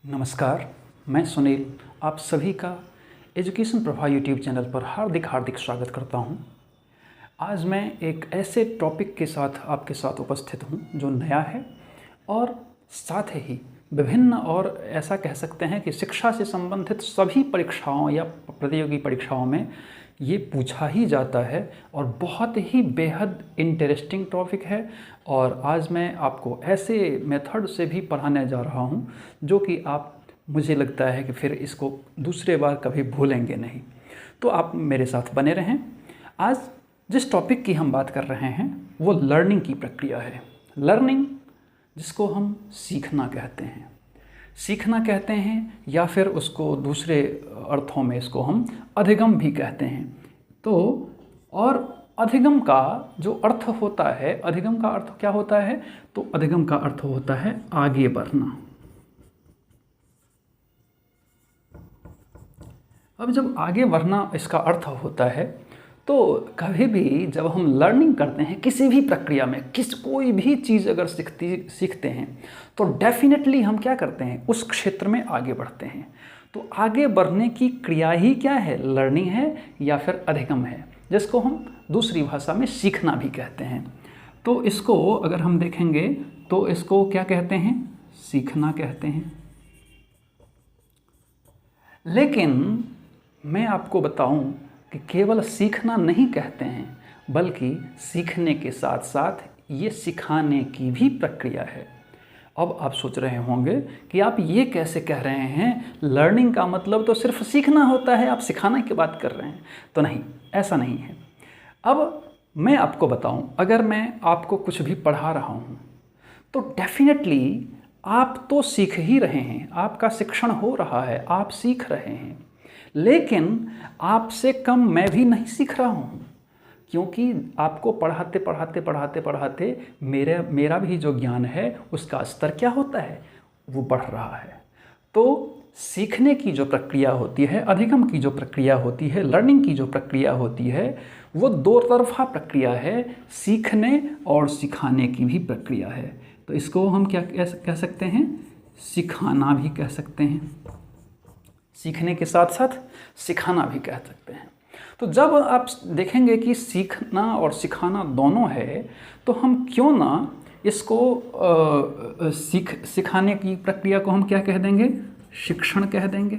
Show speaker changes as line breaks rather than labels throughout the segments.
नमस्कार, मैं सुनील आप सभी का एजुकेशन प्रभा यूट्यूब चैनल पर हार्दिक स्वागत करता हूं। आज मैं एक ऐसे टॉपिक के साथ आपके साथ उपस्थित हूं जो नया है और साथ ही विभिन्न और ऐसा कह सकते हैं कि शिक्षा से संबंधित सभी परीक्षाओं या प्रतियोगी परीक्षाओं में ये पूछा ही जाता है और बहुत ही बेहद इंटरेस्टिंग टॉपिक है। और आज मैं आपको ऐसे मेथड से भी पढ़ाने जा रहा हूँ जो कि आप मुझे लगता है कि फिर इसको दूसरे बार कभी भूलेंगे नहीं। तो आप मेरे साथ बने रहें। आज जिस टॉपिक की हम बात कर रहे हैं वो लर्निंग की प्रक्रिया है। लर्निंग जिसको हम सीखना कहते हैं, या फिर उसको दूसरे अर्थों में इसको हम अधिगम भी कहते हैं। तो और अधिगम का जो अर्थ होता है, अधिगम का अर्थ क्या होता है? तो अधिगम का अर्थ होता है आगे बढ़ना। अब जब आगे बढ़ना इसका अर्थ होता है तो कभी भी जब हम लर्निंग करते हैं किसी भी प्रक्रिया में, कोई भी चीज़ अगर सीखते हैं तो डेफिनेटली हम क्या करते हैं, उस क्षेत्र में आगे बढ़ते हैं। तो आगे बढ़ने की क्रिया ही क्या है? लर्निंग है या फिर अधिगम है, जिसको हम दूसरी भाषा में सीखना भी कहते हैं। तो इसको अगर हम देखेंगे तो इसको क्या कहते हैं? सीखना कहते हैं। लेकिन मैं आपको बताऊं कि केवल सीखना नहीं कहते हैं, बल्कि सीखने के साथ साथ ये सिखाने की भी प्रक्रिया है। अब आप सोच रहे होंगे कि आप ये कैसे कह रहे हैं, लर्निंग का मतलब तो सिर्फ सीखना होता है, आप सिखाने की बात कर रहे हैं। तो नहीं, ऐसा नहीं है। अब मैं आपको बताऊं, अगर मैं आपको कुछ भी पढ़ा रहा हूं तो डेफिनेटली आप तो सीख ही रहे हैं, आपका शिक्षण हो रहा है, आप सीख रहे हैं। लेकिन आपसे कम मैं भी नहीं सीख रहा हूँ, क्योंकि आपको पढ़ाते मेरा भी जो ज्ञान है उसका स्तर क्या होता है, वो बढ़ रहा है। तो सीखने की जो प्रक्रिया होती है, अधिगम की जो प्रक्रिया होती है, लर्निंग की जो प्रक्रिया होती है, वो दो तरफा प्रक्रिया है। सीखने और सिखाने की भी प्रक्रिया है। तो इसको हम क्या कह सकते हैं? सिखाना भी कह सकते हैं। सीखने के साथ साथ सिखाना भी कह सकते हैं। तो जब आप देखेंगे कि सीखना और सिखाना दोनों है, तो हम क्यों ना इसको सिखाने की प्रक्रिया को हम क्या कह देंगे? शिक्षण कह देंगे,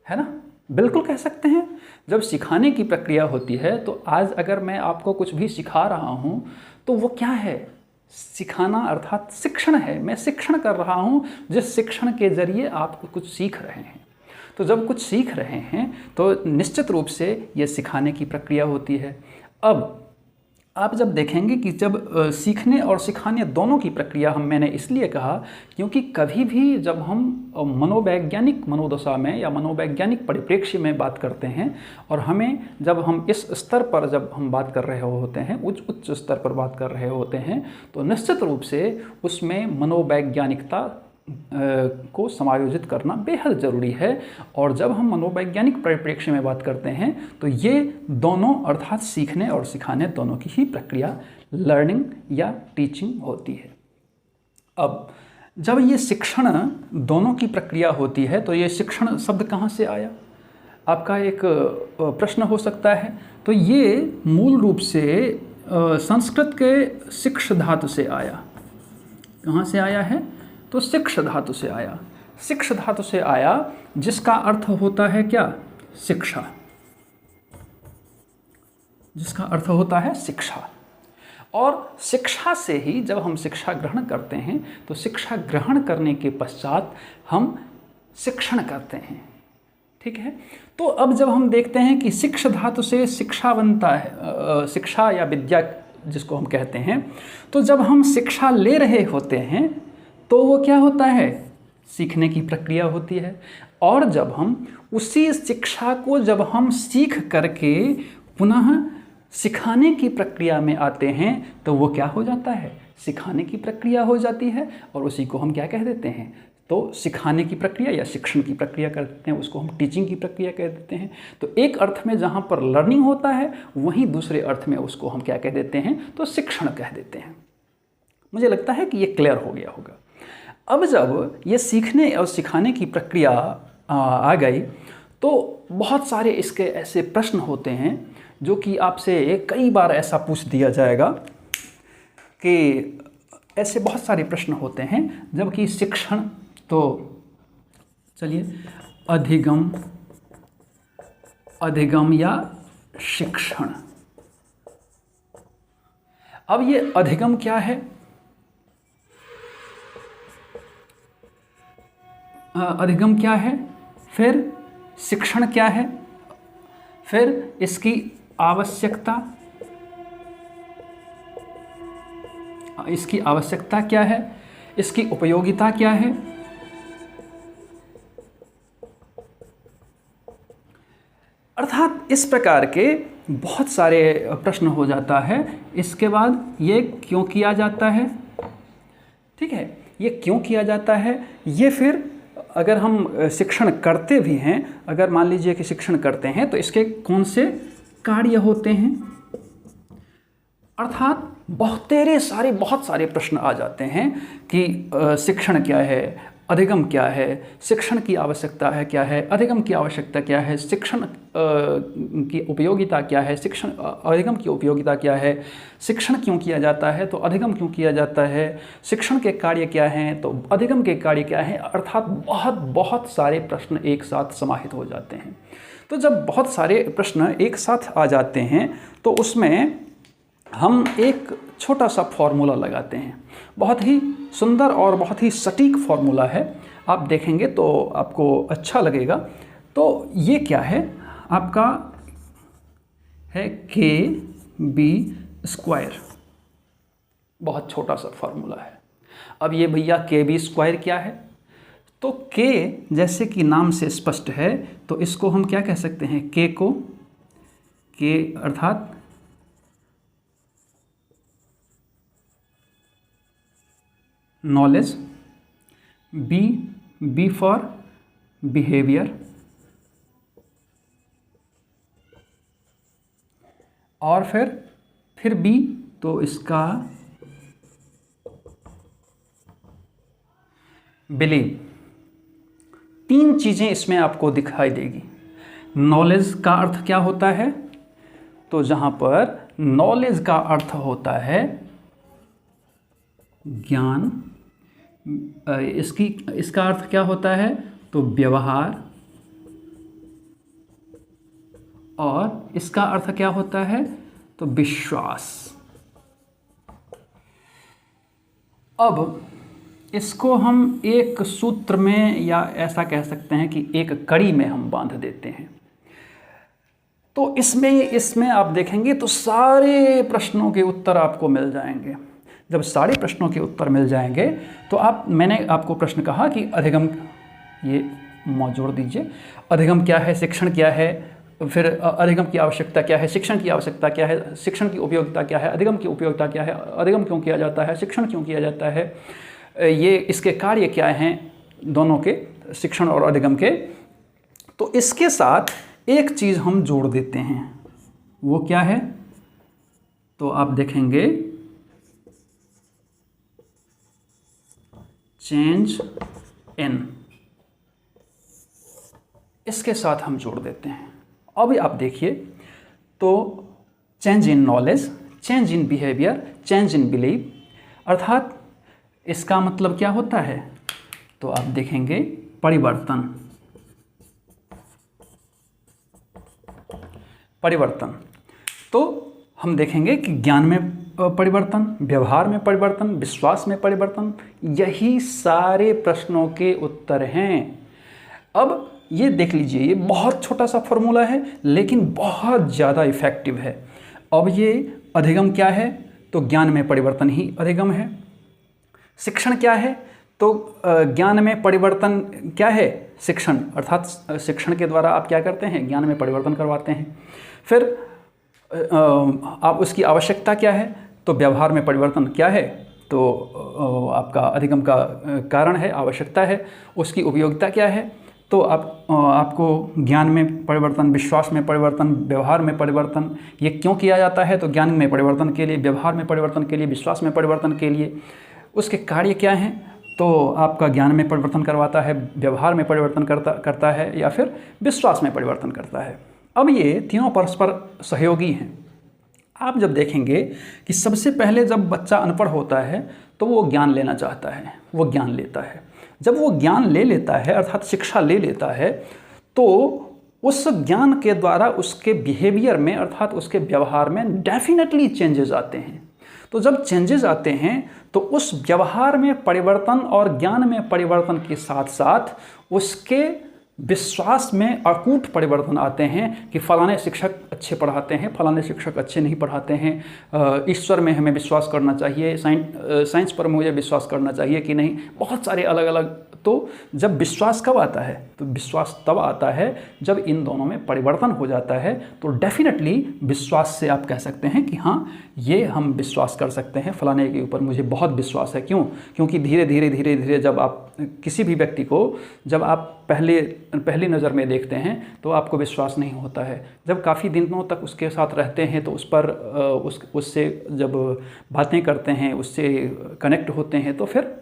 है ना? बिल्कुल कह सकते हैं। जब सिखाने की प्रक्रिया होती है तो आज अगर मैं आपको कुछ भी सिखा रहा हूँ तो वो क्या है? सिखाना अर्थात शिक्षण है। मैं शिक्षण कर रहा हूँ, जिस शिक्षण के जरिए आप कुछ सीख रहे हैं। तो जब कुछ सीख रहे हैं तो निश्चित रूप से ये सिखाने की प्रक्रिया होती है। अब आप जब देखेंगे कि जब सीखने और सिखाने दोनों की प्रक्रिया मैंने इसलिए कहा क्योंकि कभी भी जब हम मनोवैज्ञानिक मनोदशा में या मनोवैज्ञानिक परिप्रेक्ष्य में बात करते हैं और जब हम इस स्तर पर जब हम बात कर रहे होते हैं, उच्च स्तर पर बात कर रहे होते हैं, तो निश्चित रूप से उसमें मनोवैज्ञानिकता को समायोजित करना बेहद ज़रूरी है। और जब हम मनोवैज्ञानिक परिप्रेक्ष्य में बात करते हैं तो ये दोनों अर्थात सीखने और सिखाने दोनों की ही प्रक्रिया लर्निंग या टीचिंग होती है। अब जब ये शिक्षण दोनों की प्रक्रिया होती है तो ये शिक्षण शब्द कहाँ से आया? आपका एक प्रश्न हो सकता है। तो ये मूल रूप से संस्कृत के शिक्ष धातु से आया। कहाँ से आया है? तो शिक्ष धातु से आया। शिक्ष धातु से आया, जिसका अर्थ होता है क्या? शिक्षा। जिसका अर्थ होता है शिक्षा। और शिक्षा से ही जब हम शिक्षा ग्रहण करते हैं तो शिक्षा ग्रहण करने के पश्चात हम शिक्षण करते हैं। ठीक है। तो अब जब हम देखते हैं कि शिक्ष धातु से शिक्षा बनता है, शिक्षा या विद्या जिसको हम कहते हैं, तो जब हम शिक्षा ले रहे होते हैं तो वो क्या होता है? सीखने की प्रक्रिया होती है। और जब हम उसी शिक्षा को जब हम सीख करके पुनः सिखाने की प्रक्रिया में आते हैं तो वो क्या हो जाता है? सिखाने की प्रक्रिया हो जाती है। और उसी को हम क्या कह देते हैं? तो सिखाने की प्रक्रिया या शिक्षण की प्रक्रिया करते हैं, उसको हम टीचिंग की प्रक्रिया कह देते हैं। तो एक अर्थ में जहाँ पर लर्निंग होता है, वहीं दूसरे अर्थ में उसको हम क्या कह देते हैं? तो शिक्षण कह देते हैं। मुझे लगता है कि ये क्लियर हो गया होगा। अब जब ये सीखने और सिखाने की प्रक्रिया आ गई तो बहुत सारे इसके ऐसे प्रश्न होते हैं जो कि आपसे कई बार ऐसा पूछ दिया जाएगा कि ऐसे बहुत सारे प्रश्न होते हैं जबकि शिक्षण, तो चलिए अधिगम या शिक्षण। अब ये अधिगम क्या है, अधिगम क्या है, फिर शिक्षण क्या है, फिर इसकी आवश्यकता क्या है, इसकी उपयोगिता क्या है। अर्थात इस प्रकार के बहुत सारे प्रश्न हो जाता है। इसके बाद ये क्यों किया जाता है, ठीक है, ये क्यों किया जाता है, ये फिर अगर हम शिक्षण करते भी हैं, अगर मान लीजिए कि शिक्षण करते हैं तो इसके कौन से कार्य होते हैं। अर्थात बहुत सारे प्रश्न आ जाते हैं कि शिक्षण क्या है, अधिगम क्या है, शिक्षण की आवश्यकता है क्या है, अधिगम की आवश्यकता क्या है, शिक्षण की उपयोगिता क्या है, शिक्षण अधिगम की उपयोगिता क्या है, शिक्षण क्यों किया जाता है तो अधिगम क्यों किया जाता है, शिक्षण के कार्य क्या हैं तो अधिगम के कार्य क्या हैं। अर्थात बहुत सारे प्रश्न एक साथ समाहित हो जाते हैं। तो जब बहुत सारे प्रश्न एक साथ आ जाते हैं तो उसमें हम एक छोटा सा फॉर्मूला लगाते हैं। बहुत ही सुंदर और बहुत ही सटीक फॉर्मूला है, आप देखेंगे तो आपको अच्छा लगेगा। तो ये क्या है, आपका है KB²। बहुत छोटा सा फॉर्मूला है। अब ये भैया KB² क्या है, तो K जैसे कि नाम से स्पष्ट है तो इसको हम क्या कह सकते हैं, K को K अर्थात नॉलेज, B फॉर बिहेवियर, और फिर B तो इसका बिलीव। 3 चीज़ें इसमें आपको दिखाई देगी। नॉलेज का अर्थ क्या होता है, तो जहाँ पर नॉलेज का अर्थ होता है ज्ञान, इसका अर्थ क्या होता है तो व्यवहार, और इसका अर्थ क्या होता है तो विश्वास। अब इसको हम एक सूत्र में या ऐसा कह सकते हैं कि एक कड़ी में हम बांध देते हैं। तो इसमें आप देखेंगे तो सारे प्रश्नों के उत्तर आपको मिल जाएंगे। जब सारे प्रश्नों के उत्तर मिल जाएंगे तो मैंने आपको प्रश्न कहा कि अधिगम, ये जोड़ दीजिए, अधिगम क्या है, शिक्षण क्या है, फिर अधिगम की आवश्यकता क्या है, शिक्षण की आवश्यकता क्या है, शिक्षण की उपयोगिता क्या है, अधिगम की उपयोगिता क्या है, अधिगम क्यों किया जाता है, शिक्षण क्यों किया जाता है, ये इसके कार्य क्या हैं दोनों के, शिक्षण और अधिगम के। तो इसके साथ एक चीज़ हम जोड़ देते हैं, वो क्या है, तो आप देखेंगे चेंज इन, इसके साथ हम जोड़ देते हैं। अब आप देखिए तो change in knowledge, change in behaviour, change in believe, अर्थात इसका मतलब क्या होता है, तो आप देखेंगे परिवर्तन। तो हम देखेंगे कि ज्ञान में परिवर्तन, व्यवहार में परिवर्तन, विश्वास में परिवर्तन, यही सारे प्रश्नों के उत्तर हैं। अब ये देख लीजिए, ये बहुत छोटा सा फॉर्मूला है लेकिन बहुत ज़्यादा इफ़ेक्टिव है। अब ये अधिगम क्या है, तो ज्ञान में परिवर्तन ही अधिगम है। शिक्षण क्या है, तो ज्ञान में परिवर्तन क्या है, शिक्षण, अर्थात शिक्षण के द्वारा आप क्या करते हैं, ज्ञान में परिवर्तन करवाते हैं। फिर आप उसकी आवश्यकता क्या है, तो व्यवहार में परिवर्तन क्या है, तो आपका अधिगम का कारण है, आवश्यकता है। उसकी उपयोगिता क्या है, तो आपको ज्ञान में परिवर्तन, विश्वास में परिवर्तन, व्यवहार में परिवर्तन। ये क्यों किया जाता है, तो ज्ञान में परिवर्तन के लिए, व्यवहार में परिवर्तन के लिए, विश्वास में परिवर्तन के लिए। उसके कार्य क्या हैं, तो आपका ज्ञान में परिवर्तन करवाता है, व्यवहार में परिवर्तन करता है या फिर विश्वास में परिवर्तन करता है। अब ये तीनों परस्पर सहयोगी हैं। आप जब देखेंगे कि सबसे पहले जब बच्चा अनपढ़ होता है तो वो ज्ञान लेना चाहता है, वो ज्ञान लेता है। जब वो ज्ञान ले लेता है अर्थात शिक्षा ले लेता है तो उस ज्ञान के द्वारा उसके बिहेवियर में अर्थात उसके व्यवहार में डेफिनेटली चेंजेस आते हैं। तो जब चेंजेस आते हैं तो उस व्यवहार में परिवर्तन और ज्ञान में परिवर्तन के साथ साथ उसके विश्वास में अकूट परिवर्तन आते हैं कि फलाने शिक्षक अच्छे पढ़ाते हैं, फलाने शिक्षक अच्छे नहीं पढ़ाते हैं, ईश्वर में हमें विश्वास करना चाहिए, साइंस पर मुझे विश्वास करना चाहिए कि नहीं, बहुत सारे अलग अलग। तो जब विश्वास कब आता है? तो विश्वास तब आता है जब इन दोनों में परिवर्तन हो जाता है। तो डेफिनेटली विश्वास से आप कह सकते हैं कि हाँ, ये हम विश्वास कर सकते हैं, फलाने के ऊपर मुझे बहुत विश्वास है। क्यों? क्योंकि धीरे धीरे जब आप किसी भी व्यक्ति को जब आप पहली नज़र में देखते हैं तो आपको विश्वास नहीं होता है। जब काफ़ी दिनों तक उसके साथ रहते हैं तो उस पर उससे जब बातें करते हैं, उससे कनेक्ट होते हैं तो फिर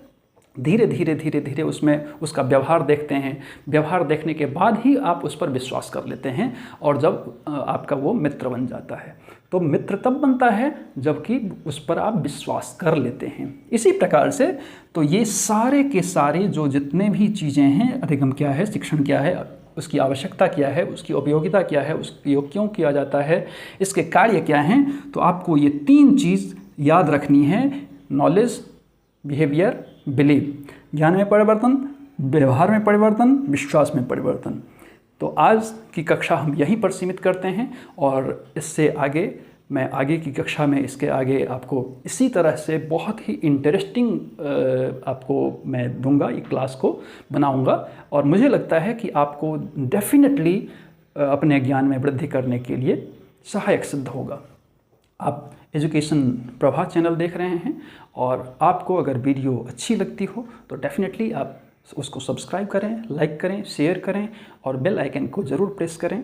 धीरे धीरे उसमें उसका व्यवहार देखते हैं। व्यवहार देखने के बाद ही आप उस पर विश्वास कर लेते हैं और जब आपका वो मित्र बन जाता है। तो मित्र तब बनता है जबकि उस पर आप विश्वास कर लेते हैं। इसी प्रकार से तो ये सारे के सारे जो जितने भी चीज़ें हैं, अधिगम क्या है, शिक्षण क्या है, उसकी आवश्यकता क्या है, उसकी उपयोगिता क्या है, उसका उपयोग क्यों किया जाता है, इसके कार्य क्या हैं, तो आपको ये 3 चीज़ याद रखनी है। Knowledge, behaviour, believe. ज्ञान में परिवर्तन, व्यवहार में परिवर्तन, विश्वास में परिवर्तन। तो आज की कक्षा हम यहीं पर सीमित करते हैं और इससे आगे मैं आगे की कक्षा में इसके आगे आपको इसी तरह से बहुत ही इंटरेस्टिंग आपको मैं दूंगा, ये क्लास को बनाऊंगा और मुझे लगता है कि आपको डेफिनेटली अपने ज्ञान में वृद्धि करने के लिए सहायक सिद्ध होगा। आप एजुकेशन प्रभा चैनल देख रहे हैं और आपको अगर वीडियो अच्छी लगती हो तो डेफिनेटली आप उसको सब्सक्राइब करें, लाइक करें, शेयर करें और बेल आइकन को ज़रूर प्रेस करें